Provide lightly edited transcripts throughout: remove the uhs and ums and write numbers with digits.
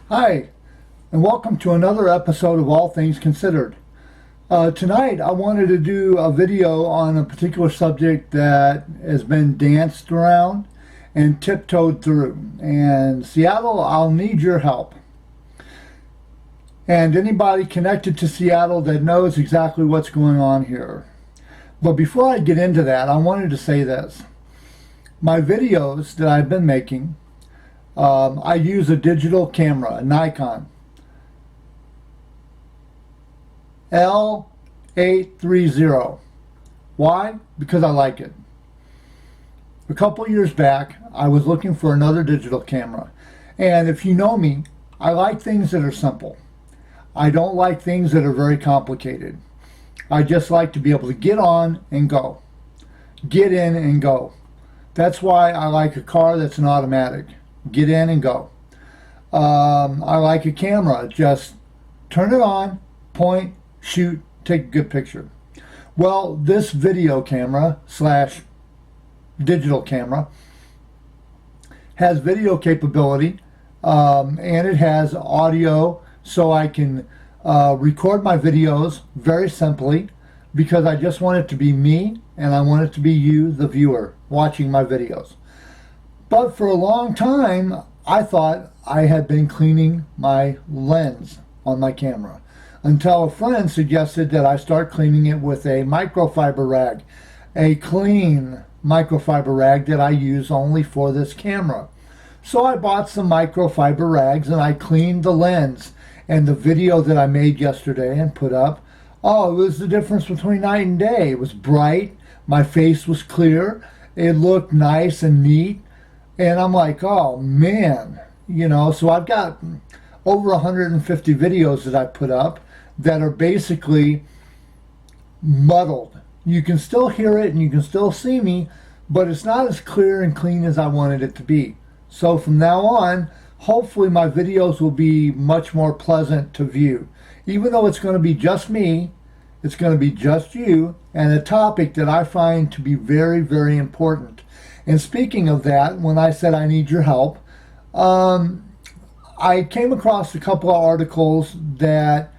Hi, and welcome to another episode of All Things Considered. Tonight, I wanted to do a video on a particular subject that has been danced around and tiptoed through. And Seattle, I'll need your help. And anybody connected to Seattle that knows exactly what's going on here. But before I get into that, I wanted to say this. My videos that I've been making, I use a digital camera, a Nikon L830. Why? Because I like it. A couple years back, I was looking for another digital camera. And if you know me, I like things that are simple. I don't like things that are very complicated. I just like to be able to get on and go. Get in and go. That's why I like a car that's an automatic. Get in and go. I like a camera. Just turn it on, point, shoot, take a good picture. Well, this video camera slash digital camera has video capability, and it has audio, so I can record my videos very simply, because I just want it to be me and I want it to be you, the viewer, watching my videos. But for a long time, I thought I had been cleaning my lens on my camera, until a friend suggested that I start cleaning it with a microfiber rag, a clean microfiber rag that I use only for this camera. So I bought some microfiber rags and I cleaned the lens. And the video that I made yesterday and put up, oh, it was the difference between night and day. It was bright, my face was clear, it looked nice and neat. And I'm like, oh man, so I've got over 150 videos that I put up that are basically muddled. You can still hear it and you can still see me, but it's not as clear and clean as I wanted it to be. So from now on, hopefully my videos will be much more pleasant to view. Even though it's going to be just me, it's going to be just you, and a topic that I find to be very, very important. And speaking of that, when I said I need your help, I came across a couple of articles that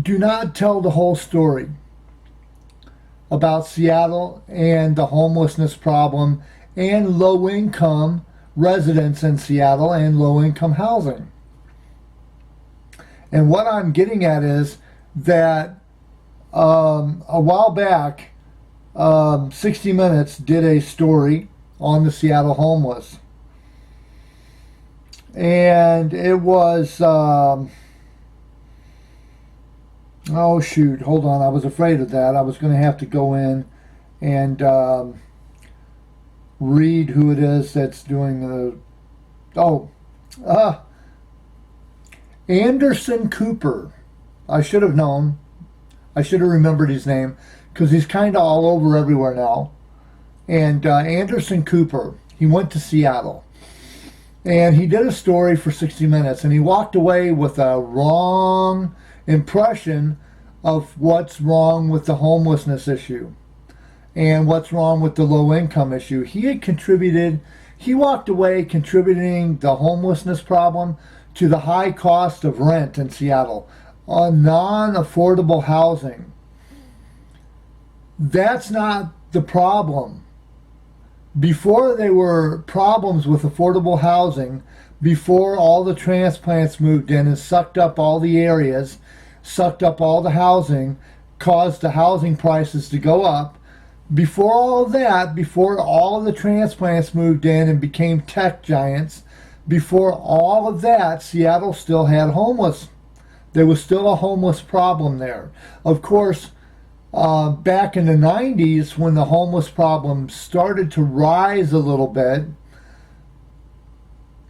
do not tell the whole story about Seattle and the homelessness problem and low-income residents in Seattle and low-income housing. And what I'm getting at is that a while back, 60 Minutes did a story on the Seattle homeless. And it was, oh shoot, hold on, I was afraid of that. I was going to have to go in and read who it is that's doing the, Anderson Cooper. I should have known. I should have remembered his name, because he's kind of all over everywhere now. And Anderson Cooper, he went to Seattle. And he did a story for 60 Minutes, and he walked away with a wrong impression of what's wrong with the homelessness issue and what's wrong with the low-income issue. He walked away contributing the homelessness problem to the high cost of rent in Seattle on non-affordable housing. That's not the problem. Before there were problems with affordable housing, before all the transplants moved in and sucked up all the areas, sucked up all the housing, caused the housing prices to go up, before all of that, before all of the transplants moved in and became tech giants, before all of that, Seattle still had homeless. There was still a homeless problem there. Of course, back in the 90s, when the homeless problem started to rise a little bit,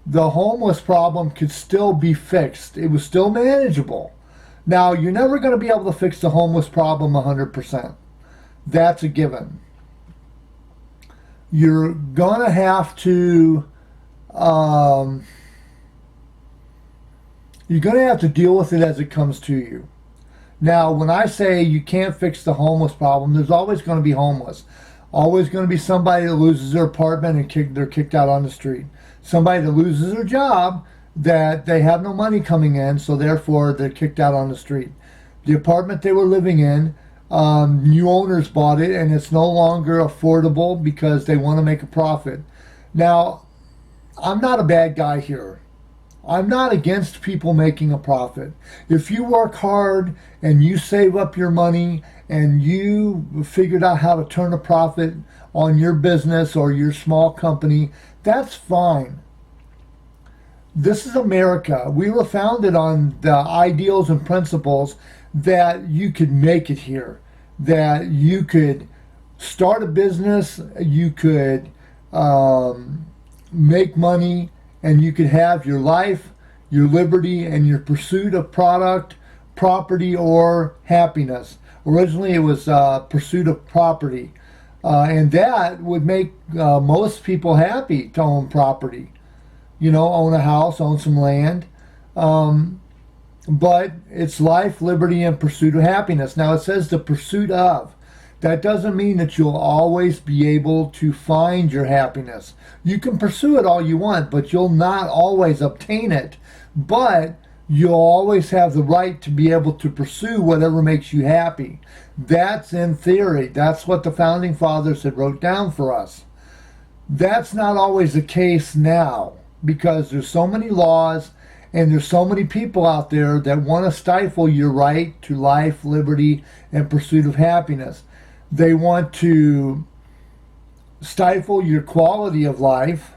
the homeless problem could still be fixed. It was still manageable. Now, you're never going to be able to fix the homeless problem 100%. That's a given. You're going to have to deal with it as it comes to you. Now, when I say you can't fix the homeless problem, there's always going to be homeless. Always going to be somebody that loses their apartment and they're kicked out on the street. Somebody that loses their job, that they have no money coming in, so therefore they're kicked out on the street. The apartment they were living in, new owners bought it, and it's no longer affordable because they want to make a profit. Now, I'm not a bad guy here. I'm not against people making a profit. If you work hard and you save up your money and you figured out how to turn a profit on your business or your small company, that's fine. This is America. We were founded on the ideals and principles that you could make it here, that you could start a business, you could make money, and you could have your life, your liberty, and your pursuit of product, property, or happiness. Originally it was pursuit of property, and that would make most people happy to own property. You know, own a house, own some land. But it's life, liberty, and pursuit of happiness. Now it says the pursuit of. That doesn't mean that you'll always be able to find your happiness. You can pursue it all you want, but you'll not always obtain it. But you'll always have the right to be able to pursue whatever makes you happy. That's in theory. That's what the Founding Fathers had wrote down for us. That's not always the case now, because there's so many laws and there's so many people out there that want to stifle your right to life, liberty, and pursuit of happiness. They want to stifle your quality of life.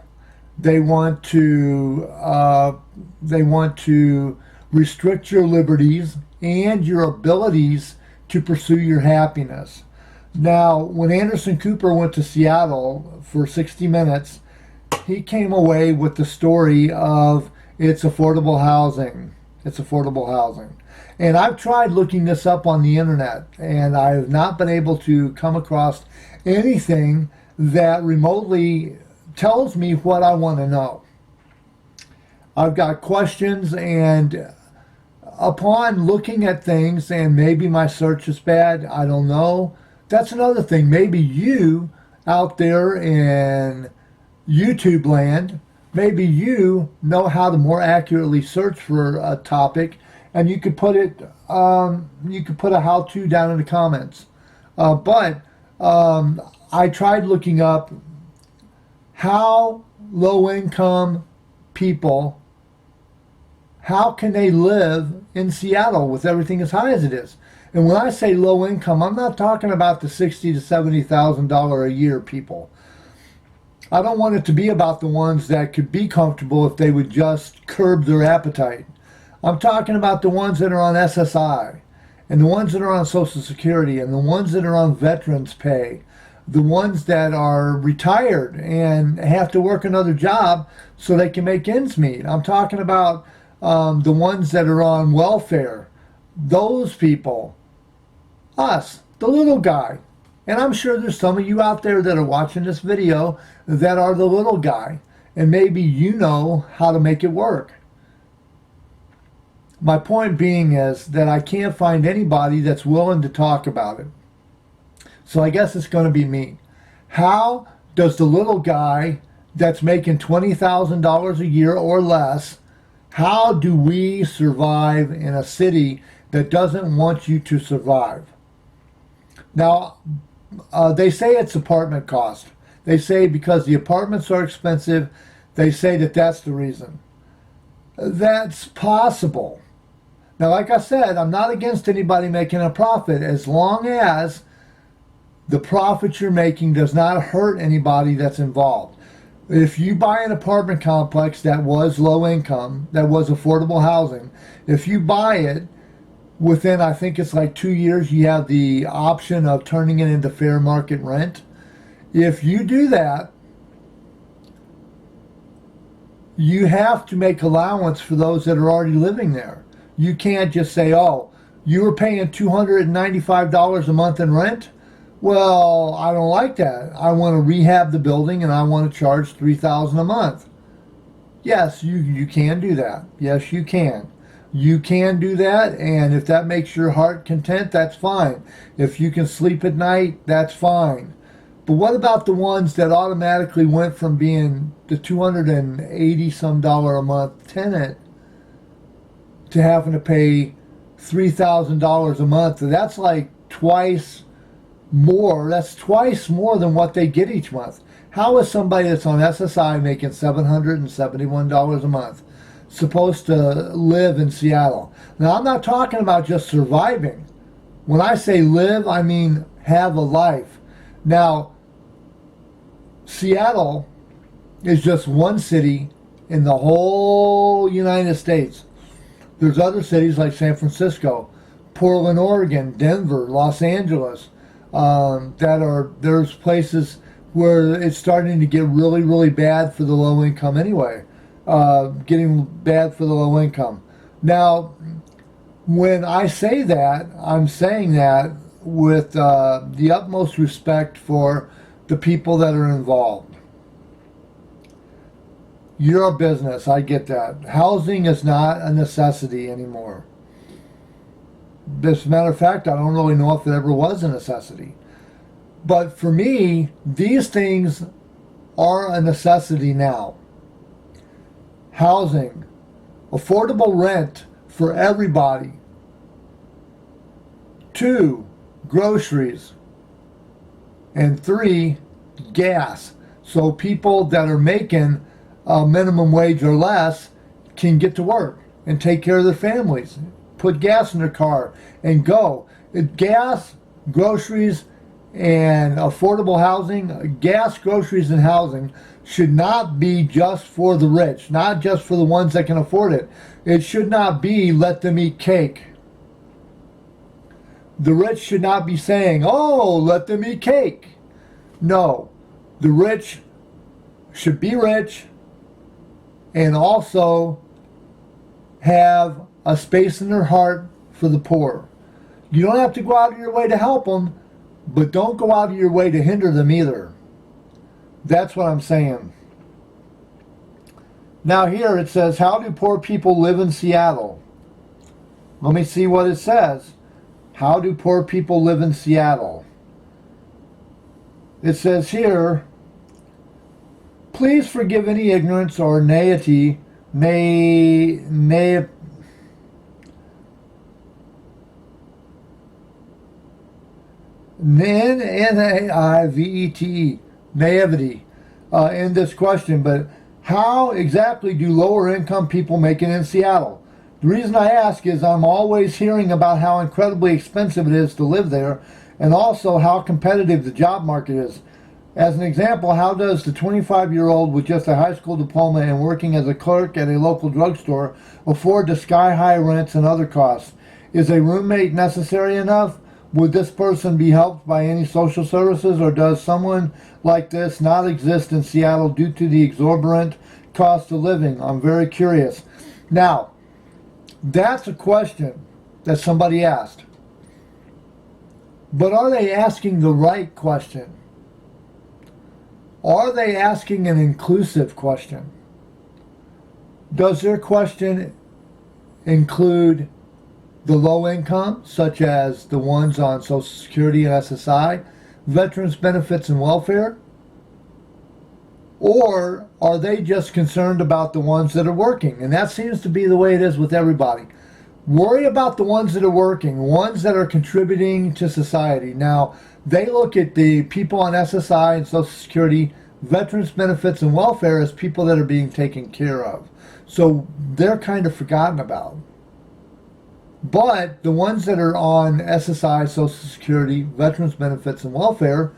They want to restrict your liberties and your abilities to pursue your happiness. Now, when Anderson Cooper went to Seattle for 60 Minutes, he came away with the story of it's affordable housing. It's affordable housing. And I've tried looking this up on the internet, and I have not been able to come across anything that remotely tells me what I want to know. I've got questions, and upon looking at things, and maybe my search is bad, I don't know. That's another thing. Maybe you out there in YouTube land, maybe you know how to more accurately search for a topic, and you could put it, you could put a how-to down in the comments. But I tried looking up how low-income people, how can they live in Seattle with everything as high as it is? And when I say low income, I'm not talking about the $60,000 to $70,000 a year people. I don't want it to be about the ones that could be comfortable if they would just curb their appetite. I'm talking about the ones that are on SSI, and the ones that are on Social Security, and the ones that are on veterans pay, the ones that are retired and have to work another job so they can make ends meet. I'm talking about the ones that are on welfare. Those people. Us, the little guy. And I'm sure there's some of you out there that are watching this video that are the little guy. And maybe you know how to make it work. My point being is that I can't find anybody that's willing to talk about it. So I guess it's going to be me. How does the little guy that's making $20,000 a year or less, how do we survive in a city that doesn't want you to survive? Now, they say it's apartment cost. They say because the apartments are expensive, they say that that's the reason. That's possible. Now, like I said, I'm not against anybody making a profit as long as the profit you're making does not hurt anybody that's involved. If you buy an apartment complex that was low income, that was affordable housing, if you buy it, within, I think it's like 2 years, you have the option of turning it into fair market rent. If you do that, you have to make allowance for those that are already living there. You can't just say, oh, you were paying $295 a month in rent? Well, I don't like that. I want to rehab the building and I want to charge $3,000 a month. Yes, you can do that. Yes, you can. You can do that, and if that makes your heart content, that's fine. If you can sleep at night, that's fine. But what about the ones that automatically went from being the $280 some a month tenant to having to pay $3,000 a month? That's like twice more. That's twice more than what they get each month. How is somebody that's on SSI making $771 a month supposed to live in Seattle? Now, I'm not talking about just surviving. When I say live, I mean have a life. Now, Seattle is just one city in the whole United States. There's other cities like San Francisco, Portland, Oregon, Denver, Los Angeles, there's places where it's starting to get really, really bad for the low income anyway. Getting bad for the low income. Now, when I say that, I'm saying that with the utmost respect for the people that are involved. You're a business, I get that. Housing is not a necessity anymore. As a matter of fact, I don't really know if it ever was a necessity. But for me, these things are a necessity now. Housing, affordable rent for everybody. 2, groceries. And 3, gas. So people that are making a minimum wage or less can get to work and take care of their families. Put gas in their car and go. Gas, groceries, and affordable housing, gas, groceries, and housing should not be just for the rich, not just for the ones that can afford it. It should not be let them eat cake. The rich should not be saying, oh, let them eat cake. No, the rich should be rich and also have a space in their heart for the poor. You don't have to go out of your way to help them, but don't go out of your way to hinder them either. That's what I'm saying. Now here it says, how do poor people live in Seattle? Let me see what it says. How do poor people live in Seattle? It says here, please forgive any ignorance or naivety, naivety in this question, but how exactly do lower income people make it in Seattle? The reason I ask is I'm always hearing about how incredibly expensive it is to live there and also how competitive the job market is. As an example, how does the 25-year-old with just a high school diploma and working as a clerk at a local drugstore afford the sky-high rents and other costs? Is a roommate necessary enough? Would this person be helped by any social services, or does someone like this not exist in Seattle due to the exorbitant cost of living? I'm very curious. Now, that's a question that somebody asked. But are they asking the right question? Are they asking an inclusive question? Does their question include the low income, such as the ones on Social Security and SSI, veterans benefits and welfare? Or are they just concerned about the ones that are working? And that seems to be the way it is with everybody. Worry about the ones that are working, ones that are contributing to society. Now, they look at the people on SSI and Social Security, veterans benefits and welfare as people that are being taken care of. So they're kind of forgotten about. But the ones that are on SSI, Social Security, veterans benefits and welfare,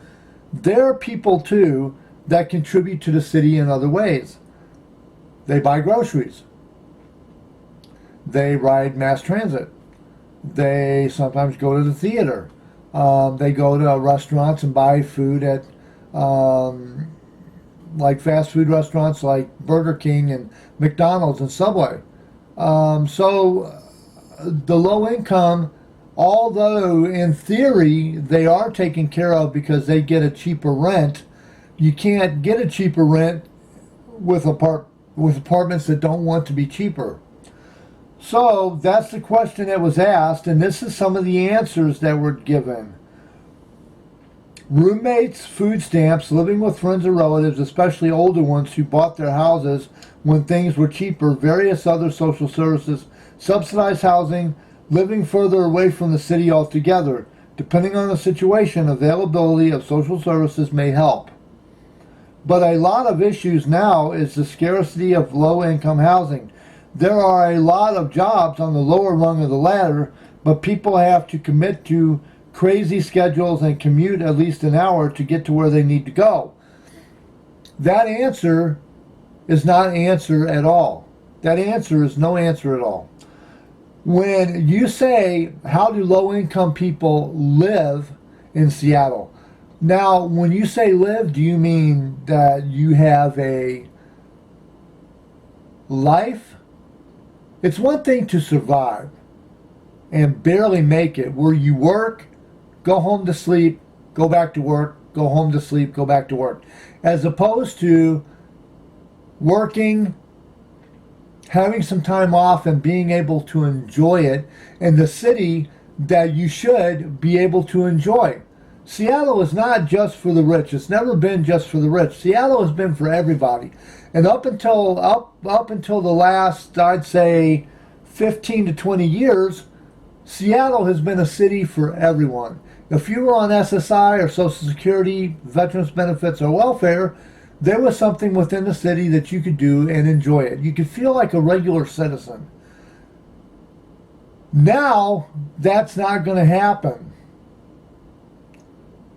they're people too that contribute to the city in other ways. They buy groceries. They ride mass transit. They sometimes go to the theater. They go to restaurants and buy food at like fast food restaurants like Burger King and McDonald's and Subway. So the low income, although in theory they are taken care of because they get a cheaper rent, you can't get a cheaper rent with apartments that don't want to be cheaper. So that's the question that was asked, and this is some of the answers that were given. Roommates, food stamps, living with friends or relatives, especially older ones who bought their houses when things were cheaper, various other social services, subsidized housing, living further away from the city altogether. Depending on the situation, availability of social services may help. But a lot of issues now is the scarcity of low-income housing. There are a lot of jobs on the lower rung of the ladder, but people have to commit to crazy schedules and commute at least an hour to get to where they need to go. That answer is not an answer at all. That answer is no answer at all. When you say, how do low-income people live in Seattle? Now, when you say live, do you mean that you have a life? It's one thing to survive and barely make it, where you work, go home to sleep, go back to work, go home to sleep, go back to work, as opposed to working, having some time off, and being able to enjoy it in the city that you should be able to enjoy. Seattle is not just for the rich. It's never been just for the rich. Seattle has been for everybody. And up until the last, I'd say, 15 to 20 years, Seattle has been a city for everyone. If you were on SSI or Social Security, veterans benefits, or welfare, there was something within the city that you could do and enjoy it. You could feel like a regular citizen. Now, that's not going to happen,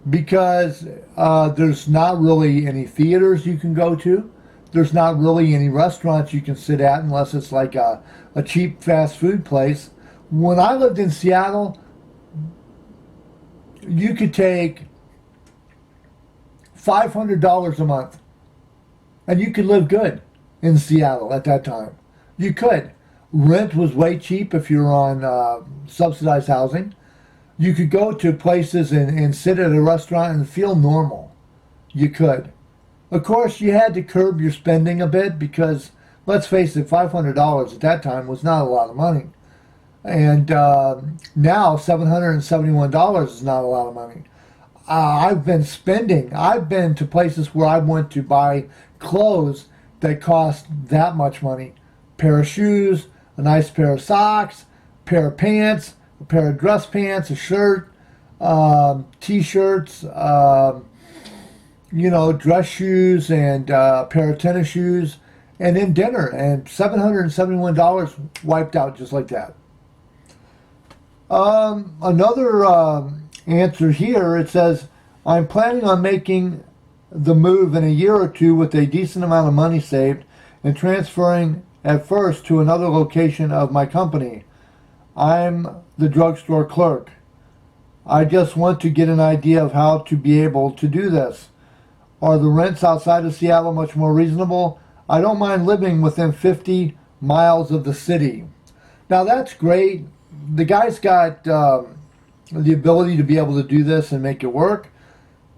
because there's not really any theaters you can go to. There's not really any restaurants you can sit at unless it's like a cheap fast food place. When I lived in Seattle, you could take $500 a month and you could live good in Seattle at that time. You could. Rent was way cheap if you're on subsidized housing. You could go to places and sit at a restaurant and feel normal. You could. Of course, you had to curb your spending a bit because, let's face it, $500 at that time was not a lot of money. And now $771 is not a lot of money. I've been to places where I went to buy clothes that cost that much money. A pair of shoes, a nice pair of socks, a pair of pants, a pair of dress pants, a shirt, t-shirts, dress shoes, and a pair of tennis shoes, and then dinner. And $771 wiped out just like that. Another answer here, it says, I'm planning on making the move in a year or two with a decent amount of money saved and transferring at first to another location of my company. I'm the drugstore clerk. I just want to get an idea of how to be able to do this. Are the rents outside of Seattle much more reasonable? I don't mind living within 50 miles of the city. Now that's great. The guy's got the ability to be able to do this and make it work.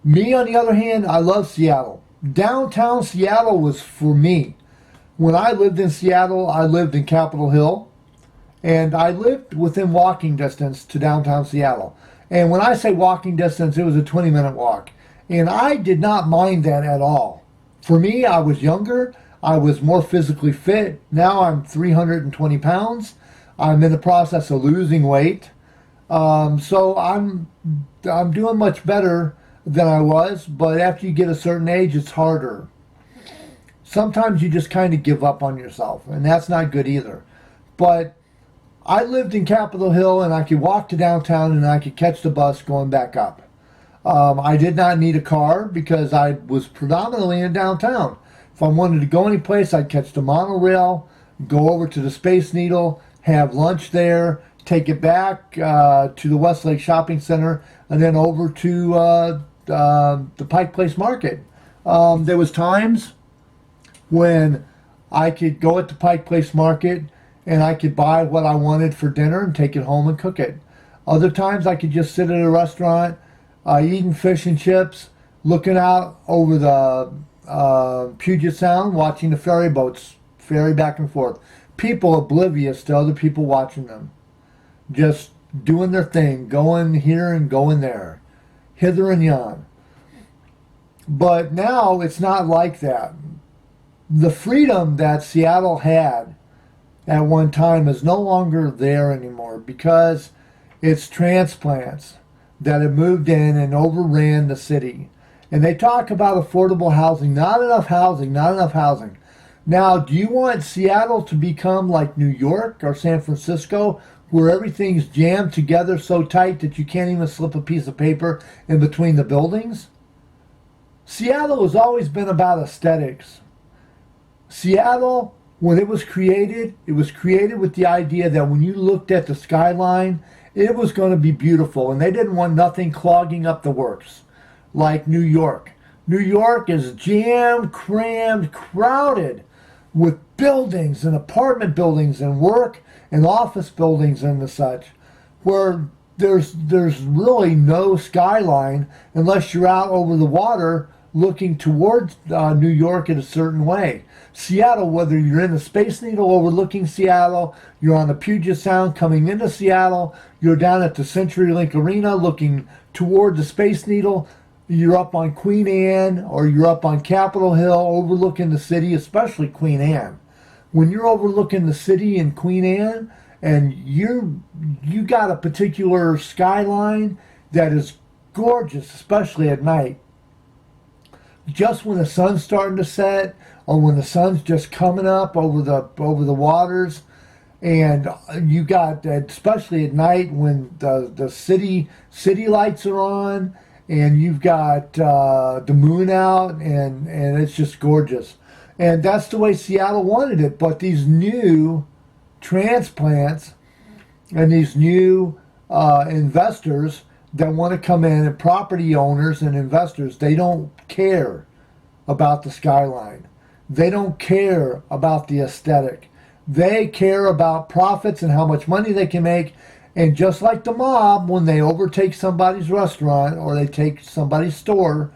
Me, on the other hand, I love Seattle. Downtown Seattle was for me. When I lived in Seattle, I lived in Capitol Hill, and I lived within walking distance to downtown Seattle. And when I say walking distance, it was a 20-minute walk. And I did not mind that at all. For me, I was younger. I was more physically fit. Now I'm 320 pounds. I'm in the process of losing weight. So I'm doing much better than I was, but after you get a certain age, it's harder. Sometimes you just kind of give up on yourself, and that's not good either. But I lived in Capitol Hill, and I could walk to downtown, and I could catch the bus going back up. I did not need a car because I was predominantly in downtown. If I wanted to go any place, I'd catch the monorail, go over to the Space Needle, have lunch there, take it back to the Westlake Shopping Center, and then over to the Pike Place Market. There was times when I could go at the Pike Place Market and I could buy what I wanted for dinner and take it home and cook it. Other times I could just sit at a restaurant, eating fish and chips, looking out over the Puget Sound, watching the ferry boats ferry back and forth. People oblivious to other people watching them. Just doing their thing, going here and going there, hither and yon. But now it's not like that. The freedom that Seattle had at one time is no longer there anymore because it's transplants that have moved in and overran the city. And they talk about affordable housing, not enough housing, not enough housing. Now, do you want Seattle to become like New York or San Francisco, where everything's jammed together so tight that you can't even slip a piece of paper in between the buildings? Seattle has always been about aesthetics. Seattle, when it was created with the idea that when you looked at the skyline, it was going to be beautiful, and they didn't want nothing clogging up the works like New York. New York is jammed, crammed, crowded with buildings and apartment buildings and work and office buildings and the such, where there's really no skyline unless you're out over the water looking towards New York in a certain way. Seattle, whether you're in the Space Needle overlooking Seattle, you're on the Puget Sound coming into Seattle, you're down at the CenturyLink Arena looking toward the Space Needle, you're up on Queen Anne, or you're up on Capitol Hill overlooking the city, especially Queen Anne. When you're overlooking the city in Queen Anne and you got a particular skyline that is gorgeous, especially at night, just when the sun's starting to set or when the sun's just coming up over the waters, and you got, especially at night when the city lights are on and you've got the moon out, and it's just gorgeous. And that's the way Seattle wanted it. But these new transplants and these new investors that want to come in, and property owners and investors, they don't care about the skyline. They don't care about the aesthetic. They care about profits and how much money they can make. And just like the mob, when they overtake somebody's restaurant or they take somebody's store,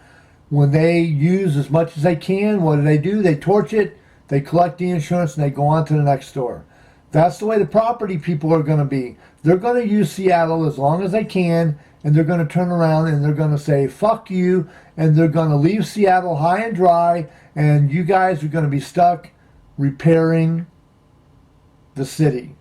when they use as much as they can, what do? They torch it, they collect the insurance, and they go on to the next store. That's the way the property people are going to be. They're going to use Seattle as long as they can, and they're going to turn around and they're going to say, fuck you, and they're going to leave Seattle high and dry, and you guys are going to be stuck repairing the city.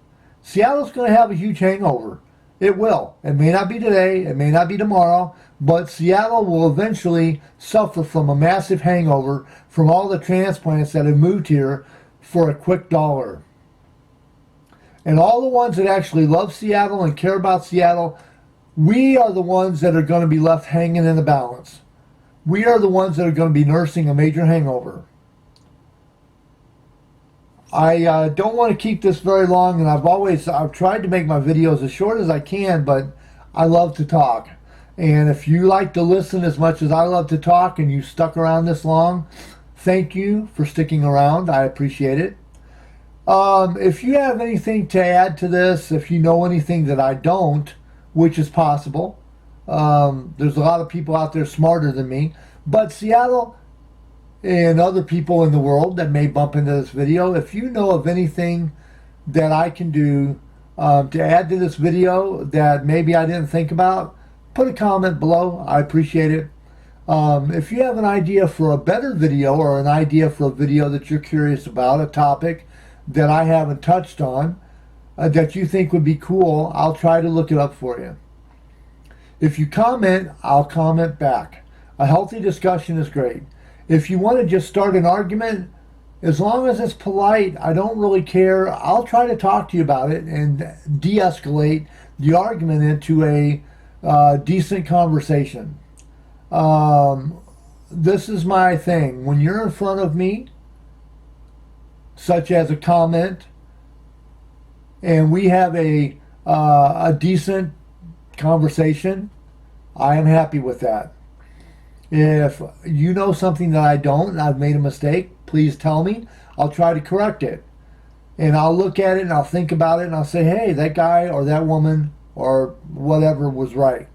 Seattle's going to have a huge hangover. It will. It may not be today, it may not be tomorrow, but Seattle will eventually suffer from a massive hangover from all the transplants that have moved here for a quick dollar. And all the ones that actually love Seattle and care about Seattle, we are the ones that are going to be left hanging in the balance. We are the ones that are going to be nursing a major hangover. I don't want to keep this very long, and I've tried to make my videos as short as I can, but I love to talk. And if you like to listen as much as I love to talk and you stuck around this long, thank you for sticking around. I appreciate it. If you have anything to add to this, if you know anything that I don't, which is possible, there's a lot of people out there smarter than me, but Seattle and other people in the world that may bump into this video, if you know of anything that I can do to add to this video that maybe I didn't think about, put a comment below. I appreciate it. If you have an idea for a better video or an idea for a video that you're curious about, a topic that I haven't touched on, that you think would be cool, I'll try to look it up for you. If you comment, I'll comment back. A healthy discussion is great. If you want to just start an argument, as long as it's polite, I don't really care. I'll try to talk to you about it and de-escalate the argument into a decent conversation. This is my thing. When you're in front of me, such as a comment, and we have a decent conversation, I am happy with that. If you know something that I don't, and I've made a mistake, please tell me. I'll try to correct it. And I'll look at it and I'll think about it and I'll say, hey, that guy or that woman or whatever was right.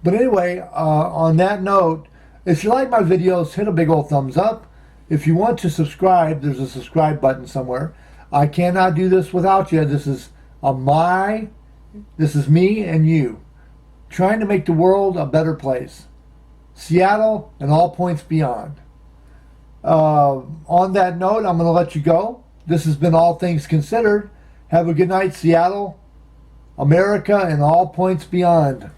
But anyway, on that note, if you like my videos, hit a big old thumbs up. If you want to subscribe, there's a subscribe button somewhere. I cannot do this without you. This is me and you, trying to make the world a better place. Seattle, and all points beyond. On that note, I'm going to let you go. This has been All Things Considered. Have a good night, Seattle, America, and all points beyond.